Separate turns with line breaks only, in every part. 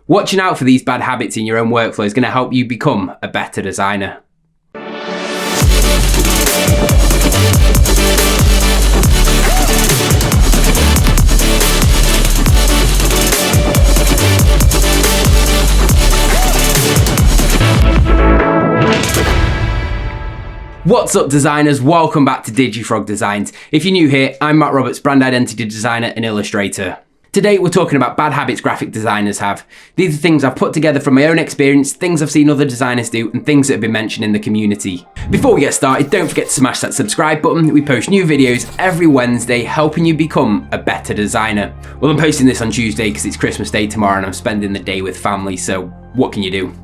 Watching out for these bad habits in your own workflow is going to help you become a better designer. What's up designers, welcome back to Digifrog Designs. If you're new here, I'm Matt Roberts, brand identity designer and illustrator. Today we're talking about bad habits graphic designers have. These are things I've put together from my own experience, things I've seen other designers do, and things that have been mentioned in the community. Before we get started, don't forget to smash that subscribe button. We post new videos every Wednesday helping you become a better designer. Well, I'm posting this on Tuesday because it's Christmas Day tomorrow and I'm spending the day with family, so what can you do?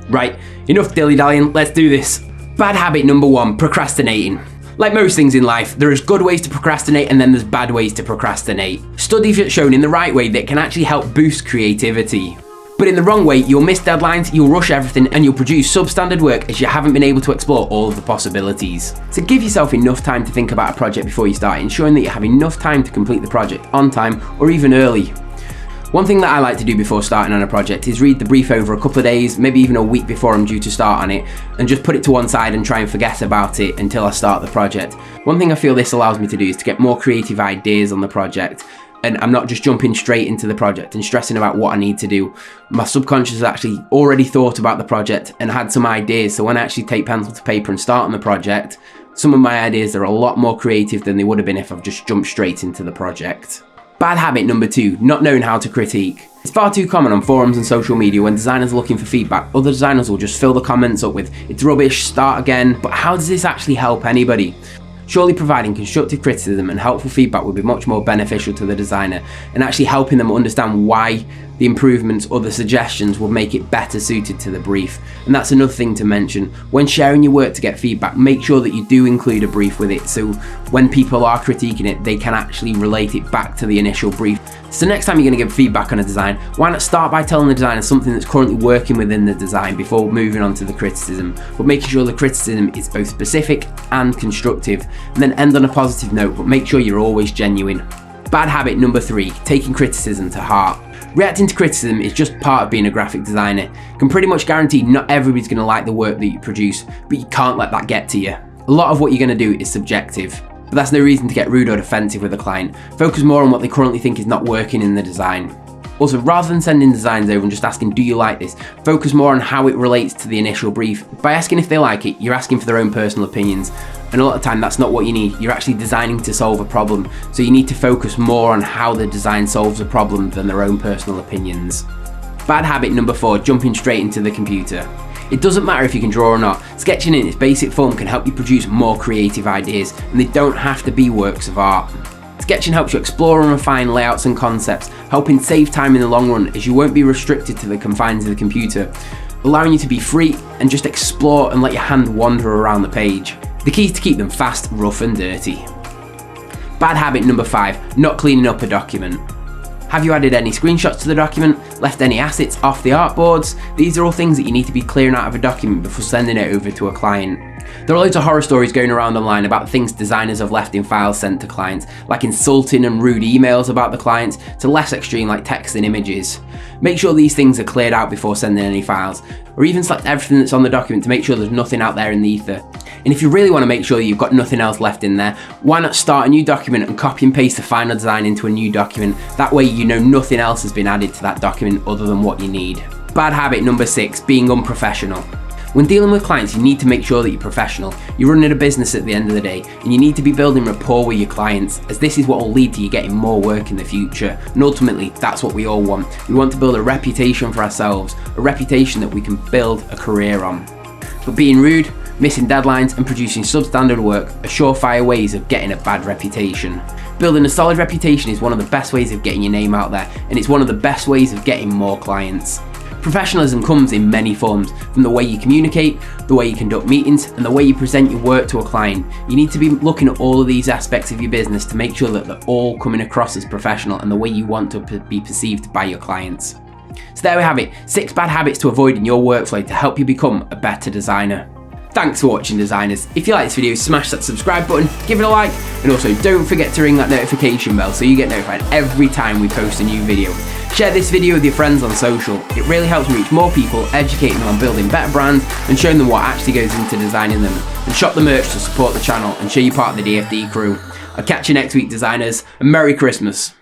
Right, enough dilly-dallying, let's do this. Bad habit number 1, procrastinating. Like most things in life, there is good ways to procrastinate and then there's bad ways to procrastinate. Studies have shown in the right way that can actually help boost creativity. But in the wrong way, you'll miss deadlines, you'll rush everything, and you'll produce substandard work as you haven't been able to explore all of the possibilities. So give yourself enough time to think about a project before you start, ensuring that you have enough time to complete the project on time or even early. One thing that I like to do before starting on a project is read the brief over a couple of days, maybe even a week before I'm due to start on it, and just put it to one side and try and forget about it until I start the project. One thing I feel this allows me to do is to get more creative ideas on the project, and I'm not just jumping straight into the project and stressing about what I need to do. My subconscious has actually already thought about the project and had some ideas, so when I actually take pencil to paper and start on the project, some of my ideas are a lot more creative than they would have been if I've just jumped straight into the project. Bad habit number 2, not knowing how to critique. It's far too common on forums and social media when designers are looking for feedback. Other designers will just fill the comments up with, "It's rubbish, start again," but how does this actually help anybody? Surely providing constructive criticism and helpful feedback would be much more beneficial to the designer and actually helping them understand why the improvements or the suggestions will make it better suited to the brief. And that's another thing to mention. When sharing your work to get feedback, make sure that you do include a brief with it so when people are critiquing it, they can actually relate it back to the initial brief. So next time you're going to give feedback on a design, why not start by telling the designer something that's currently working within the design before moving on to the criticism, but making sure the criticism is both specific and constructive, and then end on a positive note, but make sure you're always genuine. Bad habit number 3, taking criticism to heart. Reacting to criticism is just part of being a graphic designer. You can pretty much guarantee not everybody's going to like the work that you produce, but you can't let that get to you. A lot of what you're going to do is subjective, but that's no reason to get rude or defensive with a client. Focus more on what they currently think is not working in the design. Also, rather than sending designs over and just asking, "Do you like this?" focus more on how it relates to the initial brief. By asking if they like it, you're asking for their own personal opinions. And a lot of the time, that's not what you need. You're actually designing to solve a problem. So you need to focus more on how the design solves a problem than their own personal opinions. Bad habit number 4, jumping straight into the computer. It doesn't matter if you can draw or not. Sketching in its basic form can help you produce more creative ideas, and they don't have to be works of art. Sketching helps you explore and refine layouts and concepts, helping save time in the long run as you won't be restricted to the confines of the computer, allowing you to be free and just explore and let your hand wander around the page. The key is to keep them fast, rough and dirty. Bad habit number 5, not cleaning up a document. Have you added any screenshots to the document? Left any assets off the artboards? These are all things that you need to be clearing out of a document before sending it over to a client. There are loads of horror stories going around online about things designers have left in files sent to clients, like insulting and rude emails about the clients, to less extreme like text and images. Make sure these things are cleared out before sending any files, or even select everything that's on the document to make sure there's nothing out there in the ether. And if you really want to make sure you've got nothing else left in there, why not start a new document and copy and paste the final design into a new document? That way you know nothing else has been added to that document other than what you need. Bad habit number 6, being unprofessional. When dealing with clients, you need to make sure that you're professional. You're running a business at the end of the day, and you need to be building rapport with your clients, as this is what will lead to you getting more work in the future. And ultimately, that's what we all want. We want to build a reputation for ourselves, a reputation that we can build a career on. But being rude, missing deadlines, and producing substandard work are surefire ways of getting a bad reputation. Building a solid reputation is one of the best ways of getting your name out there, and it's one of the best ways of getting more clients. Professionalism comes in many forms, from the way you communicate, the way you conduct meetings, and the way you present your work to a client. You need to be looking at all of these aspects of your business to make sure that they're all coming across as professional and the way you want to be perceived by your clients. So there we have it, 6 bad habits to avoid in your workflow to help you become a better designer. Thanks for watching, designers. If you like this video, smash that subscribe button, give it a like, and also don't forget to ring that notification bell so you get notified every time we post a new video. Share this video with your friends on social. It really helps me reach more people, educating them on building better brands and showing them what actually goes into designing them. And shop the merch to support the channel and show you're part of the DFD crew. I'll catch you next week, designers, and Merry Christmas.